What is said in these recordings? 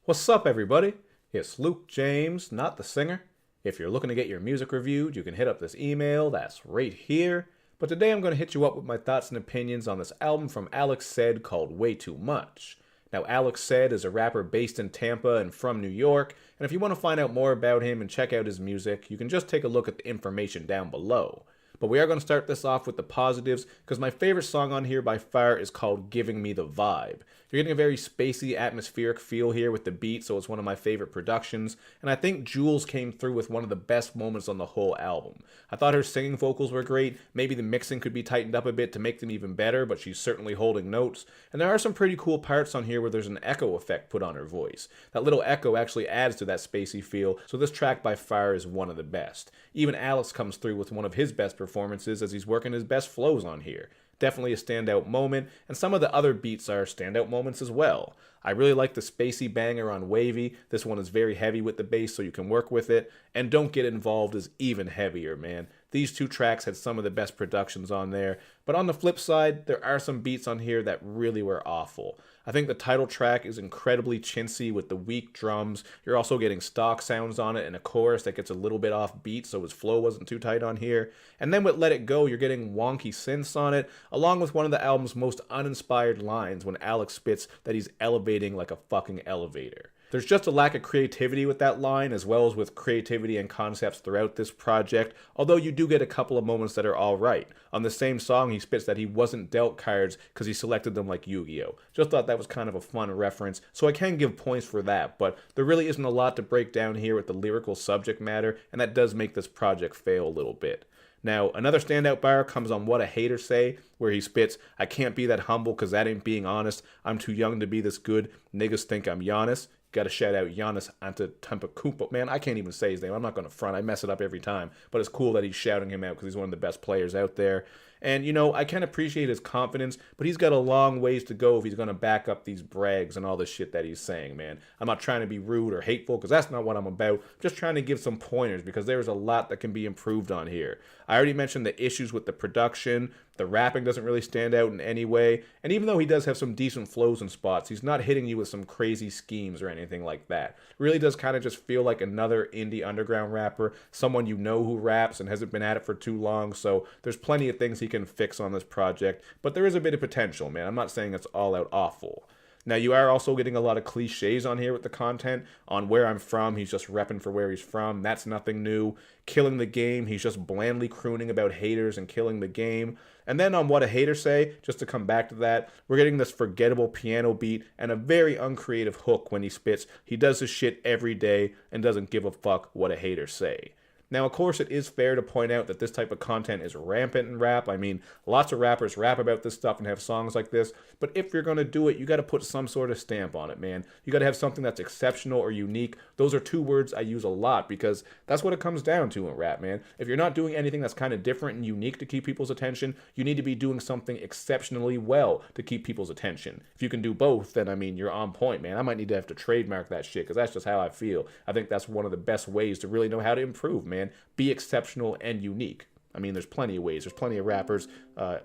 What's up, everybody? It's Luke James, not the singer. If you're looking to get your music reviewed, you can hit up this email that's right here. But today I'm going to hit you up with my thoughts and opinions on this album from Alex Said called Way Too Much. Now, Alex Said is a rapper based in Tampa and from New York, and if you want to find out more about him and check out his music, you can just take a look at the information down below. But we are going to start this off with the positives, because my favorite song on here by far is called Giving Me the Vibe. You're getting a very spacey, atmospheric feel here with the beat, so it's one of my favorite productions, and I think Jules came through with one of the best moments on the whole album. I thought her singing vocals were great, maybe the mixing could be tightened up a bit to make them even better, but she's certainly holding notes, and there are some pretty cool parts on here where there's an echo effect put on her voice. That little echo actually adds to that spacey feel, so this track by far is one of the best. Even Alex comes through with one of his best performances as he's working his best flows on here. Definitely a standout moment, and some of the other beats are standout moments as well. I really like the spacey banger on Wavy. This one is very heavy with the bass, so you can work with it. And Don't Get Involved is even heavier, man. These two tracks had some of the best productions on there. But on the flip side, there are some beats on here that really were awful. I think the title track is incredibly chintzy with the weak drums. You're also getting stock sounds on it and a chorus that gets a little bit off beat, so his flow wasn't too tight on here. And then with Let It Go, you're getting wonky synths on it, along with one of the album's most uninspired lines when Alex spits that he's elevating like a fucking elevator. There's just a lack of creativity with that line, as well as with creativity and concepts throughout this project, although you do get a couple of moments that are alright. On the same song, he spits that he wasn't dealt cards because he selected them like Yu-Gi-Oh! Just thought that was kind of a fun reference, so I can give points for that, but there really isn't a lot to break down here with the lyrical subject matter, and that does make this project fail a little bit. Now, another standout bar comes on What a Hater Say, where he spits, I can't be that humble cause that ain't being honest, I'm too young to be this good, niggas think I'm Giannis. Got to shout out Giannis Antetokounmpo. Man, I can't even say his name. I'm not going to front. I mess it up every time. But it's cool that he's shouting him out because he's one of the best players out there. And, you know, I can appreciate his confidence, but he's got a long ways to go if he's going to back up these brags and all the shit that he's saying, man. I'm not trying to be rude or hateful because that's not what I'm about. I'm just trying to give some pointers because there's a lot that can be improved on here. I already mentioned the issues with the production. The rapping doesn't really stand out in any way. And even though he does have some decent flows and spots, he's not hitting you with some crazy schemes or anything like that. It really does kind of just feel like another indie underground rapper, someone you know who raps and hasn't been at it for too long. So there's plenty of things he can fix on this project, but there is a bit of potential, man. I'm not saying it's all out awful. Now, you are also getting a lot of cliches on here with the content. On Where I'm From, he's just repping for where he's from. That's nothing new. Killing the Game, he's just blandly crooning about haters and killing the game. And then on What a Hater Say, just to come back to that, we're getting this forgettable piano beat and a very uncreative hook when he spits. He does his shit every day and doesn't give a fuck what a hater say. Now, of course, it is fair to point out that this type of content is rampant in rap. I mean, lots of rappers rap about this stuff and have songs like this, but if you're going to do it, you got to put some sort of stamp on it, man. You got to have something that's exceptional or unique. Those are two words I use a lot because that's what it comes down to in rap, man. If you're not doing anything that's kind of different and unique to keep people's attention, you need to be doing something exceptionally well to keep people's attention. If you can do both, then, I mean, you're on point, man. I might need to have to trademark that shit because that's just how I feel. I think that's one of the best ways to really know how to improve, man. Be exceptional and unique. I mean, there's plenty of ways. There's plenty of rappers.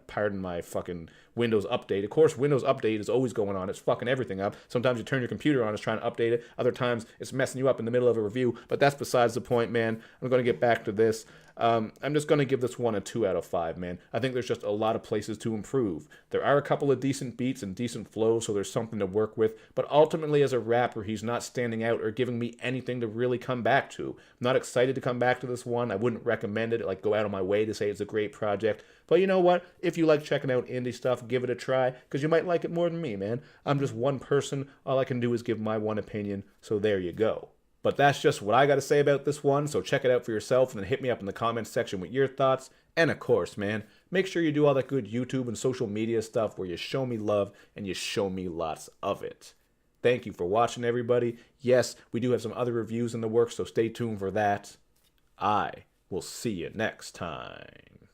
Pardon my fucking Windows Update. Of course, Windows Update is always going on. It's fucking everything up. Sometimes you turn your computer on, it's trying to update it. Other times, it's messing you up in the middle of a review. But that's besides the point, man. I'm going to get back to this. I'm just going to give this one a 2 out of 5, man. I think there's just a lot of places to improve. There are a couple of decent beats and decent flows, so there's something to work with. But ultimately, as a rapper, he's not standing out or giving me anything to really come back to. I'm not excited to come back to this one. I wouldn't recommend it, like go out of my way to say it's a great project. But you know what? If you like checking out indie stuff, give it a try, because you might like it more than me, man. I'm just one person. All I can do is give my one opinion, so there you go. But that's just what I got to say about this one, so check it out for yourself and then hit me up in the comments section with your thoughts. And of course, man, make sure you do all that good YouTube and social media stuff where you show me love and you show me lots of it. Thank you for watching, everybody. Yes, we do have some other reviews in the works, so stay tuned for that. I will see you next time.